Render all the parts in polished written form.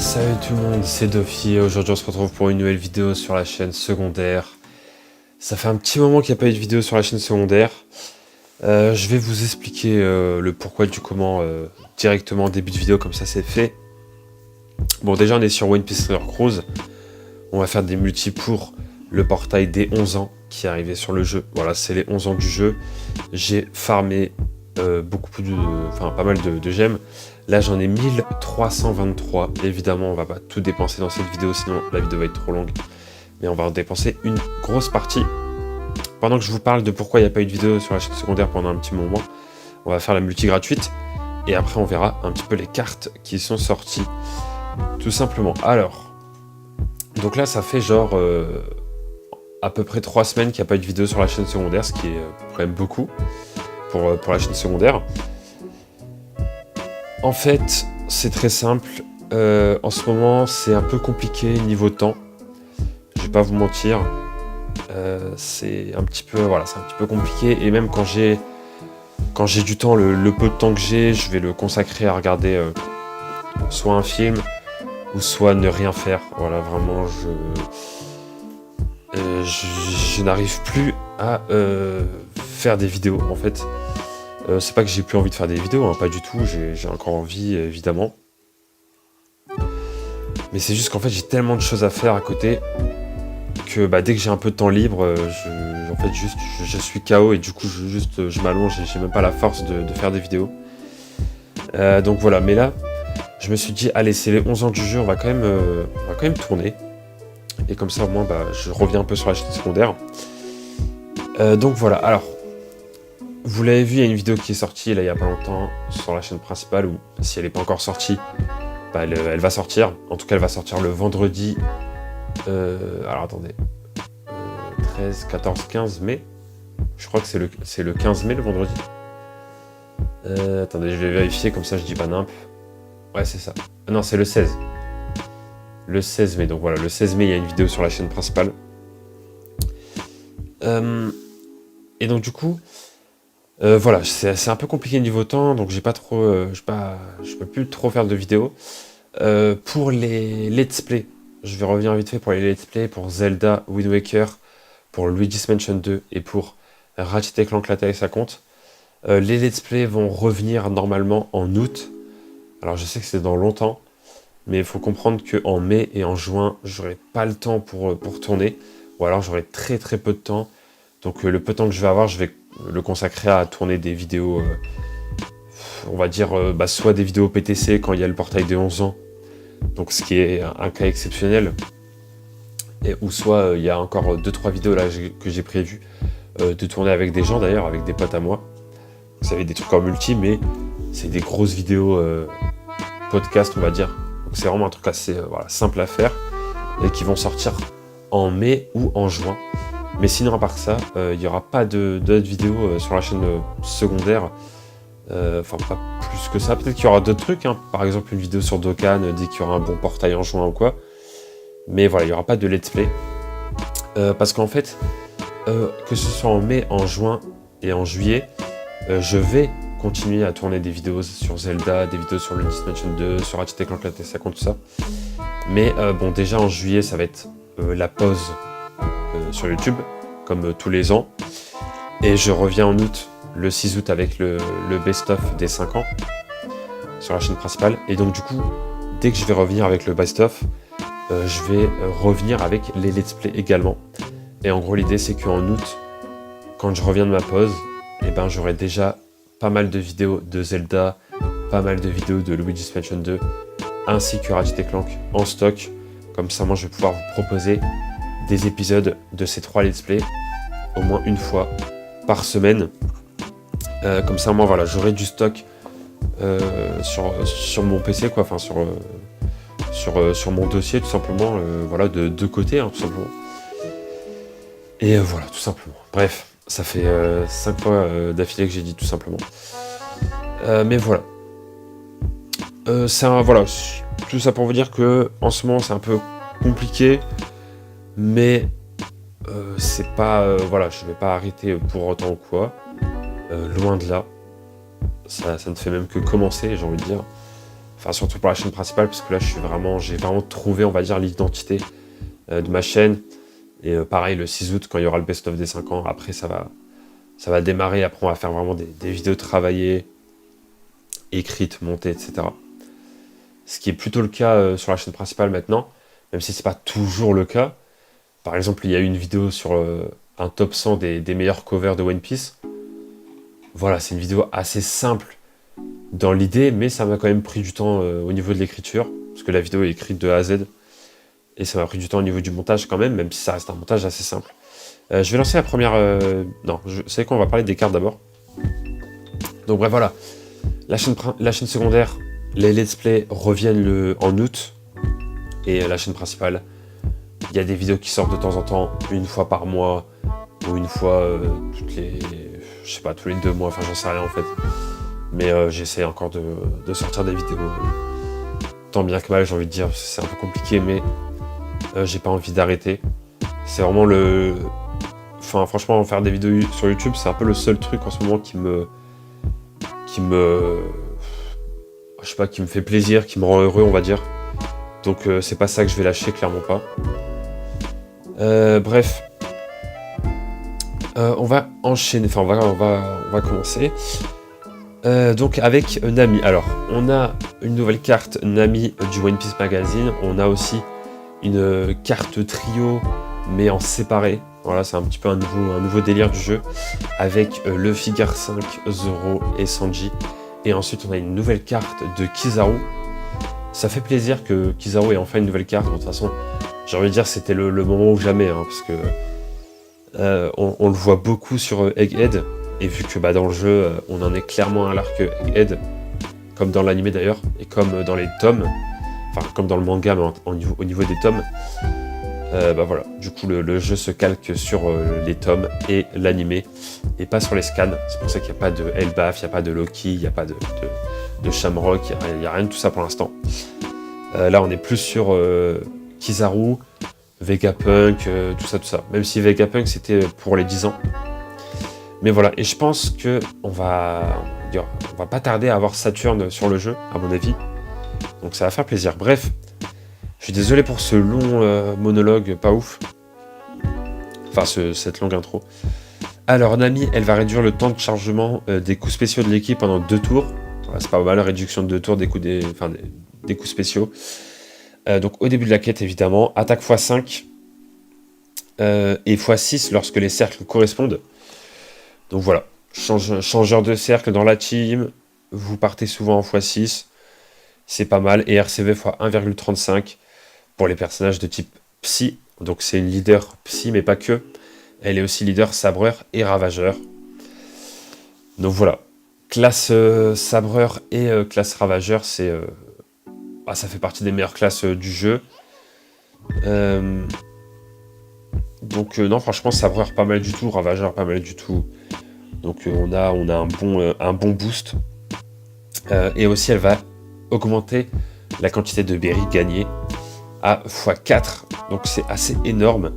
Salut tout le monde, c'est Dofi et aujourd'hui on se retrouve pour une nouvelle vidéo sur la chaîne secondaire. Ça fait un petit moment qu'il n'y a pas eu de vidéo sur la chaîne secondaire. Je vais vous expliquer le pourquoi du comment directement en début de vidéo, comme ça c'est fait. Bon, déjà on est sur One Piece River Cruise. On va faire des multis pour le portail des 11 ans qui est arrivé sur le jeu. Voilà, c'est les 11 ans du jeu. J'ai farmé pas mal de gemmes. Là j'en ai 1323. Évidemment on va pas tout dépenser dans cette vidéo, sinon la vidéo va être trop longue. Mais on va en dépenser une grosse partie. Pendant que je vous parle de pourquoi il n'y a pas eu de vidéo sur la chaîne secondaire pendant un petit moment, on va faire la multi gratuite. Et après on verra un petit peu les cartes qui sont sorties. Tout simplement. Alors, donc là ça fait genre à peu près 3 semaines qu'il n'y a pas eu de vidéo sur la chaîne secondaire, ce qui est quand même beaucoup pour la chaîne secondaire. En fait, c'est très simple. En ce moment, c'est un peu compliqué niveau temps. Je vais pas vous mentir. C'est un petit peu compliqué. Et même quand j'ai du temps, le peu de temps que j'ai, je vais le consacrer à regarder soit un film ou soit ne rien faire. Voilà, vraiment, je n'arrive plus à faire des vidéos en fait. C'est pas que j'ai plus envie de faire des vidéos, hein, pas du tout, j'ai encore envie évidemment. Mais c'est juste qu'en fait j'ai tellement de choses à faire à côté que dès que j'ai un peu de temps libre, je suis KO et du coup je m'allonge et j'ai même pas la force de faire des vidéos. Donc voilà, mais là je me suis dit allez, c'est les 11 ans du jeu, on va quand même tourner. Et comme ça au moins je reviens un peu sur la chaîne secondaire. Donc voilà, alors vous l'avez vu, il y a une vidéo qui est sortie là il y a pas longtemps sur la chaîne principale, ou si elle n'est pas encore sortie, elle va sortir. En tout cas elle va sortir le vendredi, alors attendez, 13, 14, 15 mai. Je crois que c'est le 15 mai le vendredi. Attendez, je vais vérifier comme ça je dis pas nimp. Ouais, c'est ça. Non, c'est le 16. Le 16 mai, donc voilà, le 16 mai il y a une vidéo sur la chaîne principale. Et donc du coup, voilà, c'est un peu compliqué niveau temps, donc j'ai pas trop, je peux plus trop faire de vidéos. Pour les let's play, je vais revenir vite fait pour les let's play pour Zelda, Wind Waker, pour Luigi's Mansion 2 et pour Ratchet & Clank la taille ça compte. Les let's play vont revenir normalement en août. Alors je sais que c'est dans longtemps, mais il faut comprendre qu'en mai et en juin, j'aurai pas le temps pour tourner, ou alors j'aurai très très peu de temps. Donc le peu de temps que je vais avoir, je vais le consacrer à tourner des vidéos, on va dire, soit des vidéos PTC quand il y a le portail des 11 ans, donc ce qui est un cas exceptionnel, ou soit il y a encore 2-3 vidéos là que j'ai prévu de tourner avec des gens d'ailleurs, avec des potes à moi. Vous savez, des trucs en multi, mais c'est des grosses vidéos podcast, on va dire. Donc c'est vraiment un truc assez simple à faire et qui vont sortir en mai ou en juin. Mais sinon, à part ça, il n'y aura pas d'autres vidéos sur la chaîne secondaire. Pas plus que ça. Peut-être qu'il y aura d'autres trucs, hein. Par exemple, une vidéo sur Dokkan dès qu'il y aura un bon portail en juin ou quoi. Mais voilà, il n'y aura pas de let's play. Parce qu'en fait, que ce soit en mai, en juin et en juillet, je vais continuer à tourner des vidéos sur Zelda, des vidéos sur Luigi's Mansion 2, sur Ratchet & Clank la taille ça compte, tout ça. Mais bon, déjà en juillet, ça va être la pause sur YouTube, comme tous les ans. Et je reviens en août, le 6 août, avec le best-of des 5 ans sur la chaîne principale. Et donc du coup, dès que je vais revenir avec le best-of, je vais revenir avec les let's play également. Et en gros, l'idée c'est qu'en août, quand je reviens de ma pause, j'aurai déjà pas mal de vidéos de Zelda, pas mal de vidéos de Luigi's Mansion 2, ainsi que Ratchet & Clank en stock. Comme ça, moi je vais pouvoir vous proposer des épisodes de ces 3 let's play au moins une fois par semaine. Comme ça, moi voilà, j'aurai du stock sur mon PC, quoi, enfin sur mon dossier, tout simplement, de deux côtés, hein, tout simplement. Et voilà, tout simplement. Bref, ça fait 5 fois d'affilée que j'ai dit tout simplement. Mais voilà. Voilà, tout ça pour vous dire que en ce moment c'est un peu compliqué, mais c'est pas, je vais pas arrêter pour autant ou quoi. Loin de là. Ça ne fait même que commencer, j'ai envie de dire. Enfin, surtout pour la chaîne principale, parce que là, j'ai vraiment trouvé, on va dire, l'identité de ma chaîne. Et pareil, le 6 août, quand il y aura le best-of des 5 ans, après, ça va démarrer. Après, on va faire vraiment des vidéos travaillées, écrites, montées, etc. Ce qui est plutôt le cas sur la chaîne principale maintenant, même si c'est pas toujours le cas. Par exemple, il y a eu une vidéo sur un top 100 des meilleurs covers de One Piece. Voilà, c'est une vidéo assez simple dans l'idée, mais ça m'a quand même pris du temps au niveau de l'écriture, parce que la vidéo est écrite de A à Z, et ça m'a pris du temps au niveau du montage quand même si ça reste un montage assez simple. Je vais lancer la première... Non, vous savez quoi, on va parler des cartes d'abord. Donc bref, voilà. La chaîne secondaire, les let's play reviennent en août, et la chaîne principale, il y a des vidéos qui sortent de temps en temps, une fois par mois, ou une fois je sais pas, tous les 2 mois, enfin j'en sais rien en fait. Mais j'essaie encore de sortir des vidéos tant bien que mal, j'ai envie de dire, c'est un peu compliqué, mais j'ai pas envie d'arrêter. C'est vraiment Enfin franchement, faire des vidéos sur YouTube, c'est un peu le seul truc en ce moment qui me... Je sais pas, qui me fait plaisir, qui me rend heureux, on va dire. Donc c'est pas ça que je vais lâcher, clairement pas. Bref. On va enchaîner, enfin on va commencer. Donc avec Nami. Alors, on a une nouvelle carte Nami du One Piece Magazine. On a aussi une carte trio, mais en séparé. Voilà, c'est un petit peu un nouveau délire du jeu. Avec Luffy, Gear 5, Zoro et Sanji. Et ensuite, on a une nouvelle carte de Kizaru. Ça fait plaisir que Kizaru ait enfin une nouvelle carte. Bon, de toute façon, j'ai envie de dire c'était le moment ou jamais. Hein, parce que on le voit beaucoup sur Egghead. Et vu que dans le jeu, on en est clairement à l'arc Egghead, comme dans l'anime d'ailleurs, et comme dans les tomes, enfin comme dans le manga, mais au niveau des tomes, voilà. Du coup, le jeu se calque sur les tomes et l'anime, et pas sur les scans. C'est pour ça qu'il n'y a pas de Elbaf, il n'y a pas de Loki, il n'y a pas de Shamrock, il n'y a rien de tout ça pour l'instant. Là, on est plus sur Kizaru, Vegapunk, tout ça. Même si Vegapunk, c'était pour les 10 ans. Mais voilà, et je pense que on va pas tarder à avoir Saturne sur le jeu, à mon avis. Donc ça va faire plaisir. Bref, je suis désolé pour ce long monologue pas ouf. Enfin, cette longue intro. Alors, Nami, elle va réduire le temps de chargement des coups spéciaux de l'équipe pendant 2 tours. Voilà, c'est pas mal, réduction de 2 tours des coups spéciaux. Donc au début de la quête, évidemment, attaque x5 et x6 lorsque les cercles correspondent. Donc voilà, changeur de cercle dans la team, vous partez souvent en x6, c'est pas mal, et RCV x 1,35 pour les personnages de type Psy, donc c'est une leader Psy, mais pas que, elle est aussi leader Sabreur et Ravageur. Donc voilà, classe Sabreur et classe Ravageur, ça fait partie des meilleures classes du jeu. Donc non, franchement, Sabreur pas mal du tout, Ravageur pas mal du tout. Donc on a un bon boost. Et aussi elle va augmenter la quantité de berry gagnée à x4. Donc c'est assez énorme.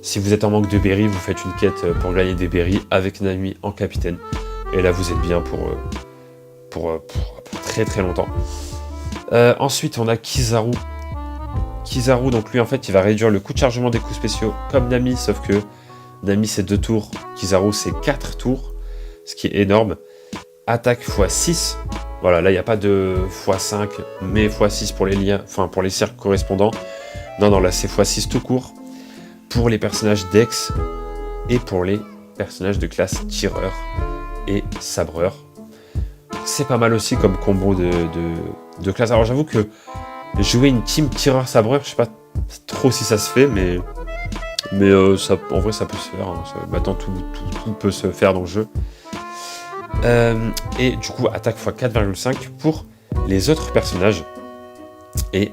Si vous êtes en manque de berry, vous faites une quête pour gagner des berry avec Nami en capitaine. Et là vous êtes bien pour très très longtemps. Ensuite on a Kizaru. Kizaru, donc lui en fait il va réduire le coût de chargement des coups spéciaux comme Nami, sauf que Nami c'est 2 tours, Kizaru c'est 4 tours, ce qui est énorme. Attaque x6, voilà, là il n'y a pas de x5, mais x6 pour les liens, enfin pour les cercles correspondants. Non, là c'est x6 tout court, pour les personnages Dex, et pour les personnages de classe tireur et sabreur. C'est pas mal aussi comme combo de classe. Alors j'avoue que jouer une team tireur-sabreur, je sais pas trop si ça se fait, mais ça, en vrai ça peut se faire, hein. Maintenant tout peut se faire dans le jeu. Et du coup attaque x 4,5 pour les autres personnages et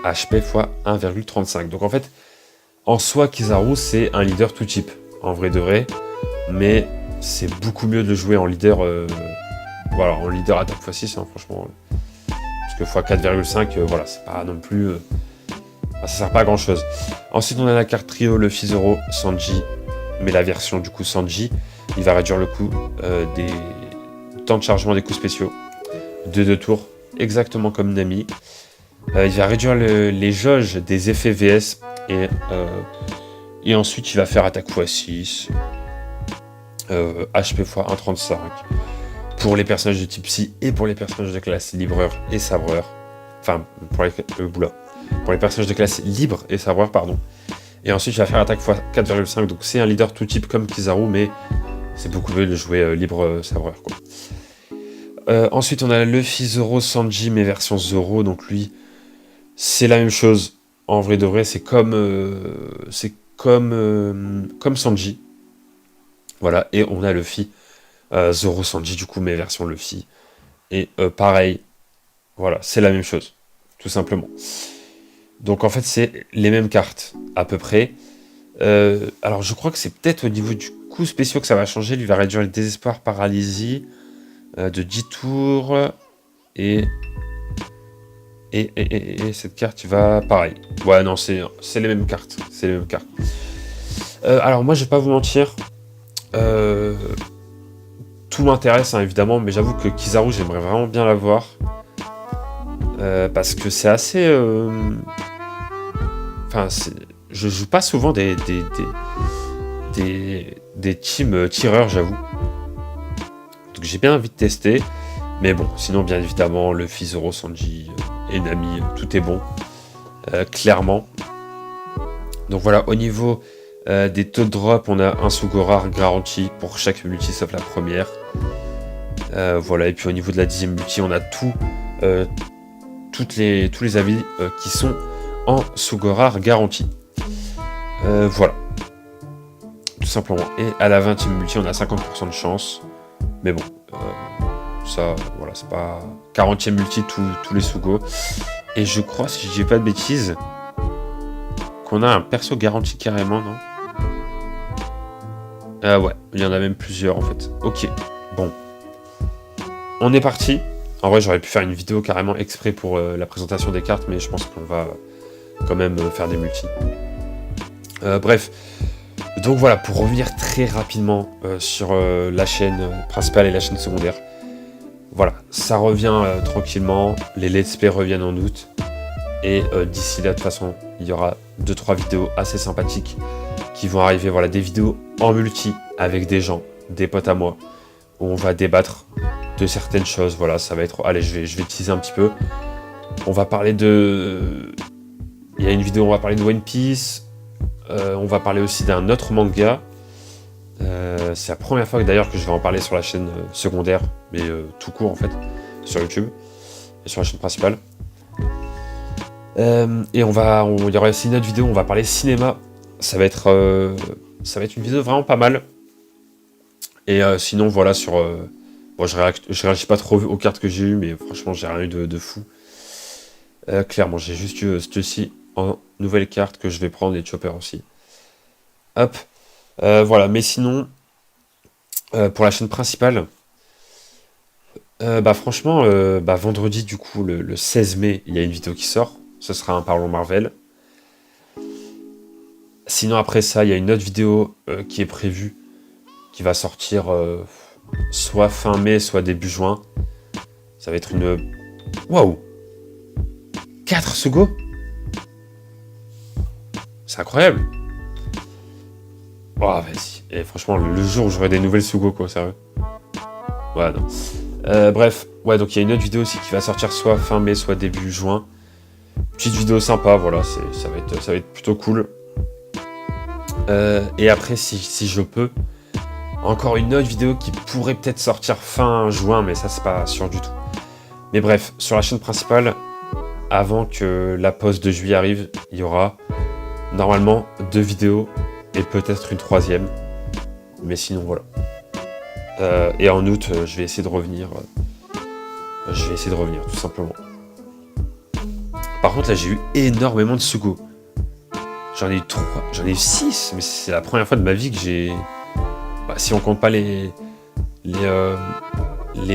HP x 1,35. Donc en fait en soi Kizaru c'est un leader tout type en vrai de vrai, mais c'est beaucoup mieux de le jouer en leader en leader attaque x 6 hein, franchement, parce que x 4,5 voilà, c'est pas non plus ça sert pas à grand chose. Ensuite on a la carte trio Luffy, Zoro, Sanji, mais la version du coup Sanji, il va réduire le coût des temps de chargement des coups spéciaux de 2 tours. exactement comme Nami. Il va réduire les jauges des effets VS et ensuite il va faire attaque x6, HP x 1,35 pour les personnages de type psy et pour les personnages de classe libreur et sabreur. Enfin, pour les personnages de classe libre et sabreur, pardon. Et ensuite il va faire attaque x 4,5, donc c'est un leader tout type comme Kizaru, mais c'est beaucoup mieux de jouer libre sabreur, quoi. Ensuite on a Luffy, Zoro, Sanji, mais version Zoro, donc lui c'est la même chose. En vrai de vrai, c'est comme Sanji. Voilà, et on a Luffy, Zoro, Sanji, du coup, mais version Luffy. Et pareil, voilà, c'est la même chose, tout simplement. Donc en fait, c'est les mêmes cartes, à peu près. Alors je crois que c'est peut-être au niveau du coup spéciaux que ça va changer. Lui va réduire le désespoir, paralysie, de 10 tours, et cette carte, il va pareil. Ouais, non, c'est les mêmes cartes. C'est les mêmes cartes. Alors, moi, je vais pas vous mentir. Tout m'intéresse, hein, évidemment, mais j'avoue que Kizaru, j'aimerais vraiment bien l'avoir. Parce que c'est assez... Enfin, je joue pas souvent des teams tireurs, j'avoue. Donc, j'ai bien envie de tester. Mais bon, sinon, bien évidemment, Luffy, Zoro, Sanji et Nami, tout est bon, clairement. Donc voilà, au niveau des taux de drop, on a un Sugora garanti pour chaque multi, sauf la première. Voilà, et puis au niveau de la 10e multi, on a tous les avis qui sont en Sugora garanti. Voilà, tout simplement. Et à la 20e multi, on a 50% de chance. Mais bon... ça, voilà, c'est pas 40e multi tous les Sugo. Et je crois, si je dis pas de bêtises, qu'on a un perso garanti carrément, non? Ah ouais, il y en a même plusieurs en fait. Ok, bon. On est parti. En vrai, j'aurais pu faire une vidéo carrément exprès pour la présentation des cartes, mais je pense qu'on va quand même faire des multis. Bref. Donc voilà, pour revenir très rapidement sur la chaîne principale et la chaîne secondaire. Voilà, ça revient tranquillement, les let's play reviennent en août, et d'ici là, de toute façon, il y aura 2-3 vidéos assez sympathiques qui vont arriver, voilà, des vidéos en multi avec des gens, des potes à moi, où on va débattre de certaines choses, voilà, ça va être... Allez, je vais teaser un petit peu. On va parler de... Il y a une vidéo où on va parler de One Piece, on va parler aussi d'un autre manga. C'est la première fois d'ailleurs que je vais en parler sur la chaîne secondaire, mais tout court en fait, sur YouTube et sur la chaîne principale. Et il y aura aussi une autre vidéo où on va parler cinéma. Ça va être une vidéo vraiment pas mal. Et sinon voilà, bon, je réagis pas trop aux cartes que j'ai eues, mais franchement j'ai rien eu de fou. Clairement, j'ai juste eu ceci en nouvelle carte que je vais prendre, et Chopper aussi. Hop. Voilà, mais sinon, pour la chaîne principale, franchement, vendredi, du coup, le 16 mai, il y a une vidéo qui sort. Ce sera un Parlons Marvel. Sinon, après ça, il y a une autre vidéo qui est prévue, qui va sortir soit fin mai, soit début juin. Ça va être une... Waouh! 4 Sugo? C'est incroyable! Oh, vas-y. Et franchement, le jour où j'aurai des nouvelles Sugo, quoi, sérieux. Ouais, non. Bref, ouais, donc il y a une autre vidéo aussi qui va sortir soit fin mai, soit début juin. Petite vidéo sympa, voilà, ça va être plutôt cool. Et après, si je peux, encore une autre vidéo qui pourrait peut-être sortir fin juin, mais ça, c'est pas sûr du tout. Mais bref, sur la chaîne principale, avant que la pause de juillet arrive, il y aura normalement 2 vidéos et peut-être une 3e. Mais sinon, voilà. Et en août, je vais essayer de revenir. Tout simplement. Par contre, là, j'ai eu énormément de Sugo. J'en ai eu 3, j'en ai eu 6, mais c'est la première fois de ma vie que j'ai... si on compte pas les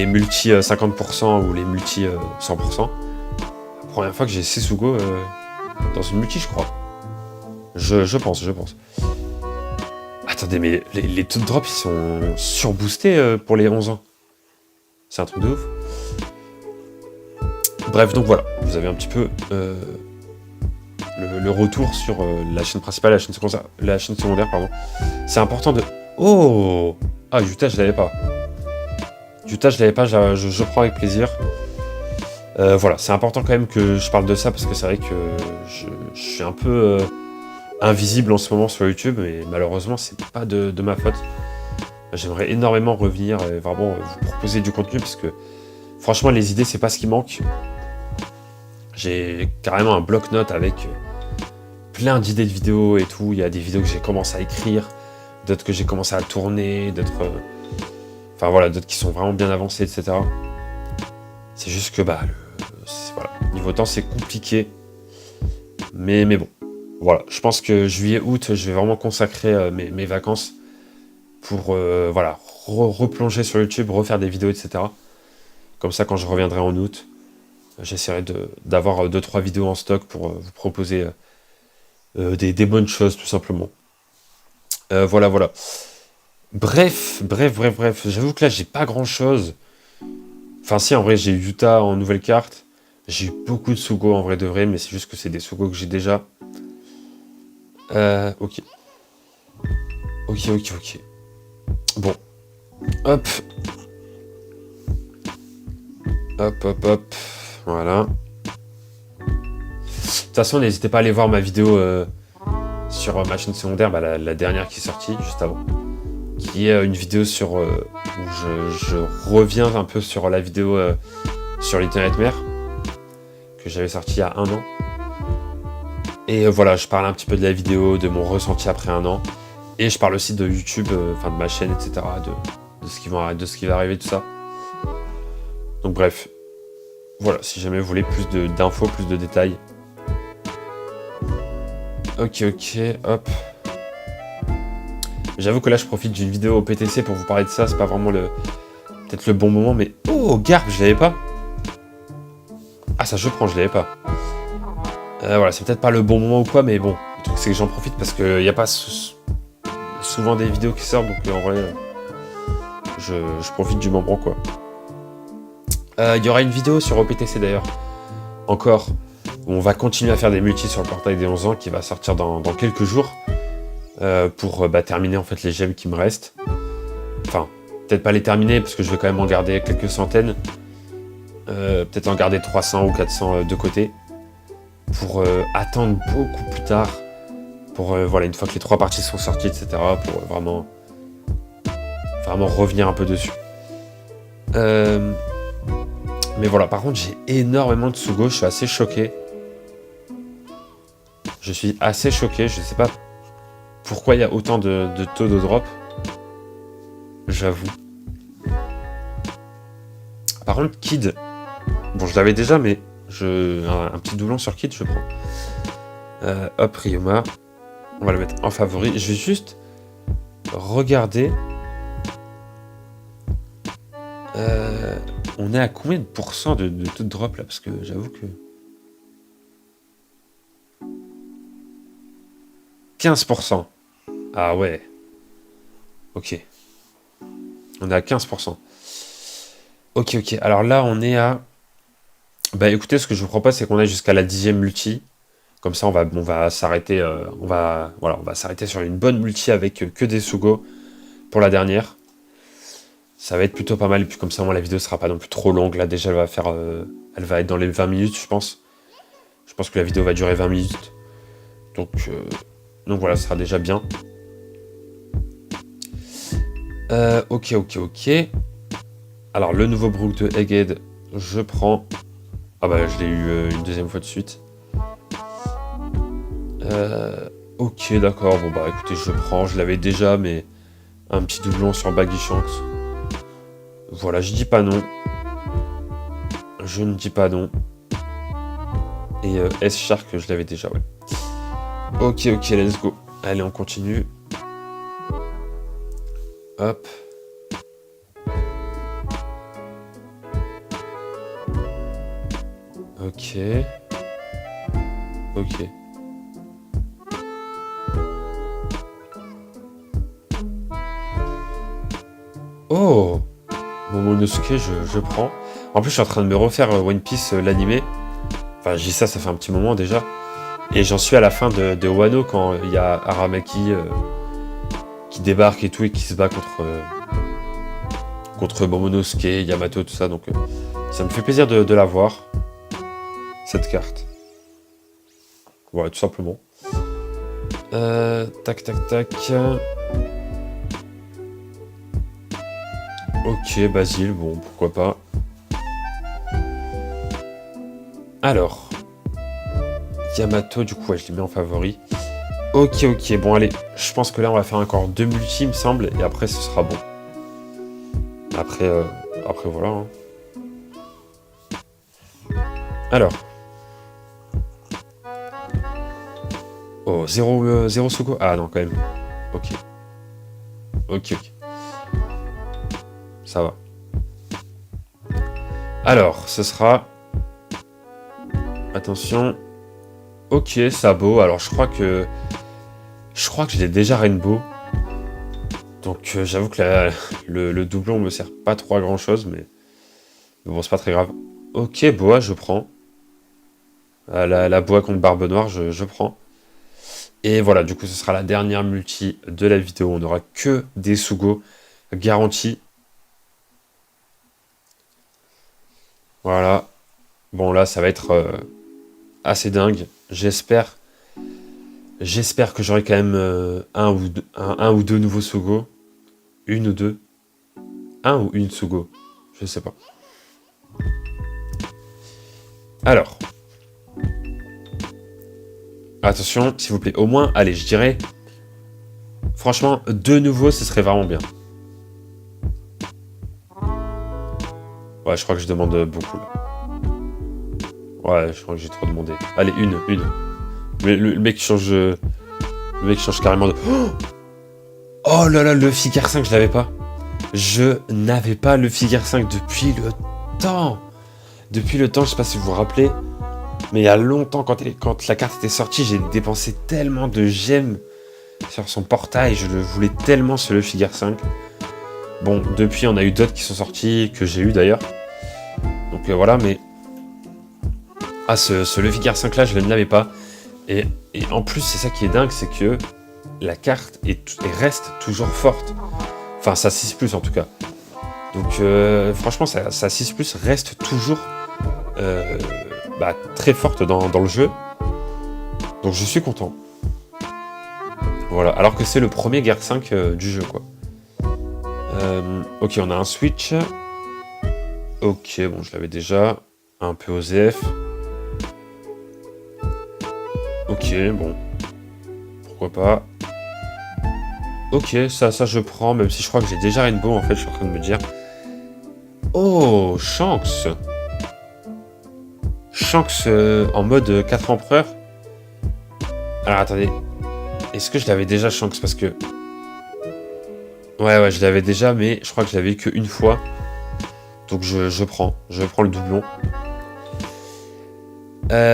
multi 50% ou les multi 100%, la première fois que j'ai 6 Sugo dans une multi, je crois. Je pense. Attendez, mais les taux de drop, ils sont surboostés pour les 11 ans. C'est un truc de ouf. Bref, donc voilà, vous avez un petit peu le retour sur la chaîne principale, la chaîne secondaire, pardon. C'est important de... Oh! Ah, Utah, je l'avais pas. Utah, je l'avais pas, je prends avec plaisir. Voilà, c'est important quand même que je parle de ça, parce que c'est vrai que je suis un peu invisible en ce moment sur YouTube, et malheureusement, c'est pas de ma faute. J'aimerais énormément revenir et vraiment vous proposer du contenu, parce que franchement, les idées, c'est pas ce qui manque. J'ai carrément un bloc-notes avec plein d'idées de vidéos et tout. Il y a des vidéos que j'ai commencé à écrire, d'autres que j'ai commencé à tourner, d'autres... Enfin voilà, d'autres qui sont vraiment bien avancées, etc. C'est juste que, voilà, niveau temps, c'est compliqué. Mais bon, voilà. Je pense que juillet, août, je vais vraiment consacrer mes vacances pour, voilà, replonger sur YouTube, refaire des vidéos, etc. Comme ça, quand je reviendrai en août, j'essaierai d'avoir 2-3 vidéos en stock pour vous proposer des bonnes choses, tout simplement. Voilà. Bref. J'avoue que là, j'ai pas grand-chose. Enfin, si, en vrai, j'ai eu Utah en nouvelle carte. J'ai eu beaucoup de Sugo, en vrai de vrai, mais c'est juste que c'est des Sugo que j'ai déjà. Ok. Bon. Hop. Voilà. De toute façon, n'hésitez pas à aller voir ma vidéo sur ma chaîne secondaire, la dernière qui est sortie, juste avant. Qui est une vidéo sur où je reviens un peu sur la vidéo sur Little Nightmares que j'avais sorti il y a 1 an. Et voilà, je parle un petit peu de la vidéo, de mon ressenti après 1 an. Et je parle aussi de YouTube, enfin de ma chaîne, etc. De ce qui va arriver, tout ça. Donc bref, voilà, si jamais vous voulez plus d'infos, plus de détails. Ok, hop. J'avoue que là, je profite d'une vidéo au PTC pour vous parler de ça. C'est pas vraiment peut-être le bon moment, mais... Oh, Garp, je l'avais pas. Ah, ça, je prends, je l'avais pas. Voilà, c'est peut-être pas le bon moment ou quoi, mais bon. Le truc, c'est que j'en profite parce qu'il n'y a pas souvent des vidéos qui sortent, donc en vrai, je profite du moment, quoi. Il y aura une vidéo sur OPTC, d'ailleurs, encore, où on va continuer à faire des multis sur le portail des 11 ans, qui va sortir dans quelques jours. Pour terminer en fait les gemmes qui me restent. Enfin, peut-être pas les terminer parce que je vais quand même en garder quelques centaines. Peut-être en garder 300 ou 400 de côté. Pour attendre beaucoup plus tard. Pour voilà, une fois que les 3 parties sont sorties, etc. Pour vraiment revenir un peu dessus. Mais voilà, par contre j'ai énormément de Sugo, je suis assez choqué. Je sais pas pourquoi il y a autant de taux de drop. J'avoue. Par contre, Kid. Bon, je l'avais déjà, mais un petit doublon sur Kid, je prends. Hop, Ryoma. On va le mettre en favori. Je vais juste regarder. On est à combien de pourcents de taux de drop là? Parce que j'avoue que... 15%. Ah ouais. Ok. On est à 15%. Ok. Alors là, on est à... écoutez, ce que je vous propose, c'est qu'on aille jusqu'à la 10e multi. Comme ça, on va s'arrêter... on va s'arrêter sur une bonne multi avec que des Sugo pour la dernière. Ça va être plutôt pas mal. Et puis comme ça, moi, la vidéo sera pas non plus trop longue. Là, déjà, elle va être dans les 20 minutes, je pense. Je pense que la vidéo va durer 20 minutes. Donc voilà, ce sera déjà bien. Ok. Alors, le nouveau Brook de Egghead, je prends. Ah je l'ai eu une deuxième fois de suite. Ok, d'accord. Bon, écoutez, je prends. Je l'avais déjà, mais un petit doublon sur Baggy Shanks. Voilà, je dis pas non. Je ne dis pas non. Et S-Shark, je l'avais déjà, ouais. Ok, let's go. Allez, on continue. Hop. Ok. Oh, Momonosuke, je prends. En plus, je suis en train de me refaire One Piece, l'animé. Enfin, je dis ça, ça fait un petit moment déjà. Et j'en suis à la fin de Wano quand il y a Aramaki qui débarque et tout et qui se bat contre Momonosuke, Yamato, tout ça. Donc ça me fait plaisir de la voir, cette carte. Voilà, tout simplement. Tac, tac, tac. Ok, Basile, bon, pourquoi pas. Alors, Yamato, du coup, ouais, je l'ai mis en favori. Ok, ok, bon, allez, je pense que là, on va faire encore 2 multi, il me semble, et après, ce sera bon. Après, voilà. Hein. Alors. Oh, 0 Sugo. Ah non, quand même. Ok. Ok, ok. Ça va. Alors, ce sera... Attention. Ok, Sabo. Alors, je crois que je l'ai déjà Rainbow. Donc, j'avoue que le doublon me sert pas trop à grand chose, mais bon, c'est pas très grave. Ok, Boa, je prends. La Boa contre Barbe Noire, je prends. Et voilà, du coup, ce sera la dernière multi de la vidéo. On n'aura que des Sugo garantis. Voilà. Bon, là, ça va être assez dingue. J'espère que j'aurai quand même un ou deux nouveaux Sugo. Une ou deux. Un ou une Sugo. Je sais pas. Alors. Attention, s'il vous plaît. Au moins, allez, je dirais... Franchement, 2 nouveaux, ce serait vraiment bien. Ouais, je crois que je demande beaucoup, là. Ouais, je crois que j'ai trop demandé. Allez, une. Mais le mec change... Le mec change carrément de... Oh là là, le Figure 5, je l'avais pas. Je n'avais pas le Figure 5 depuis le temps. Depuis le temps, je sais pas si vous vous rappelez. Mais il y a longtemps, quand la carte était sortie, j'ai dépensé tellement de gemmes sur son portail. Je le voulais tellement, ce le Figure 5. Bon, depuis, on a eu d'autres qui sont sortis, que j'ai eu d'ailleurs. Donc voilà, mais... Ah, ce Le Figure 5 là, je ne l'avais pas. Et en plus, c'est ça qui est dingue, c'est que la carte reste toujours forte. Enfin, sa 6+, en tout cas. Donc, franchement, sa 6+, reste toujours très forte dans le jeu. Donc, je suis content. Voilà, alors que c'est le premier Guerre 5 du jeu, quoi. Ok, on a un Switch. Ok, bon, je l'avais déjà. Un peu OZF. Ok, bon. Pourquoi pas. Ok, ça je prends, même si je crois que j'ai déjà Rainbow, en fait, je suis en train de me dire. Oh, Shanks. Shanks en mode 4 empereurs. Alors, attendez. Est-ce que je l'avais déjà, Shanks? Parce que... Ouais, je l'avais déjà, mais je crois que je l'avais eu qu'une fois. Donc, je prends le doublon.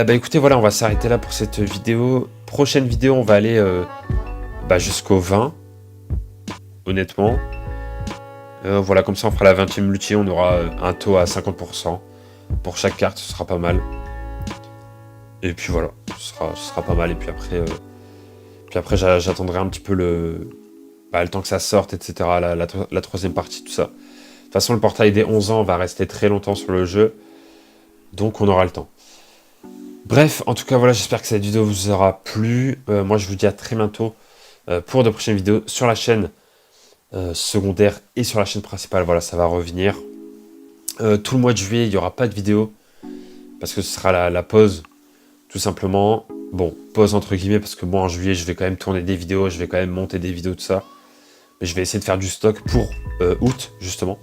Écoutez, voilà, on va s'arrêter là pour cette vidéo. Prochaine vidéo, on va aller jusqu'au 20. Honnêtement. Voilà, comme ça, on fera la 20e multi. On aura un taux à 50%. Pour chaque carte, ce sera pas mal. Et puis voilà, ce sera pas mal. Et puis après, j'attendrai un petit peu le temps que ça sorte, etc. La troisième partie, tout ça. De toute façon, le portail des 11 ans va rester très longtemps sur le jeu. Donc, on aura le temps. Bref, en tout cas, voilà, j'espère que cette vidéo vous aura plu. Moi, je vous dis à très bientôt pour de prochaines vidéos sur la chaîne secondaire et sur la chaîne principale. Voilà, ça va revenir. Tout le mois de juillet, il n'y aura pas de vidéo parce que ce sera la pause, tout simplement. Bon, pause entre guillemets, parce que moi, en juillet, je vais quand même tourner des vidéos, je vais quand même monter des vidéos, tout ça. Mais je vais essayer de faire du stock pour août, justement.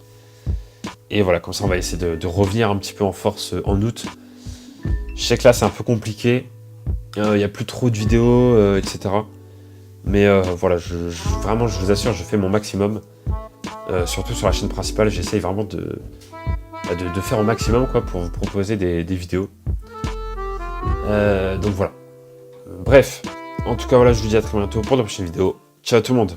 Et voilà, comme ça, on va essayer de revenir un petit peu en force en août. Je sais que là, c'est un peu compliqué. Il n'y a plus trop de vidéos, etc. Mais voilà, vraiment, je vous assure, je fais mon maximum. Surtout sur la chaîne principale, j'essaye vraiment de faire au maximum, quoi, pour vous proposer des vidéos. Donc voilà. Bref, en tout cas, voilà, je vous dis à très bientôt pour de prochaines vidéos. Ciao tout le monde.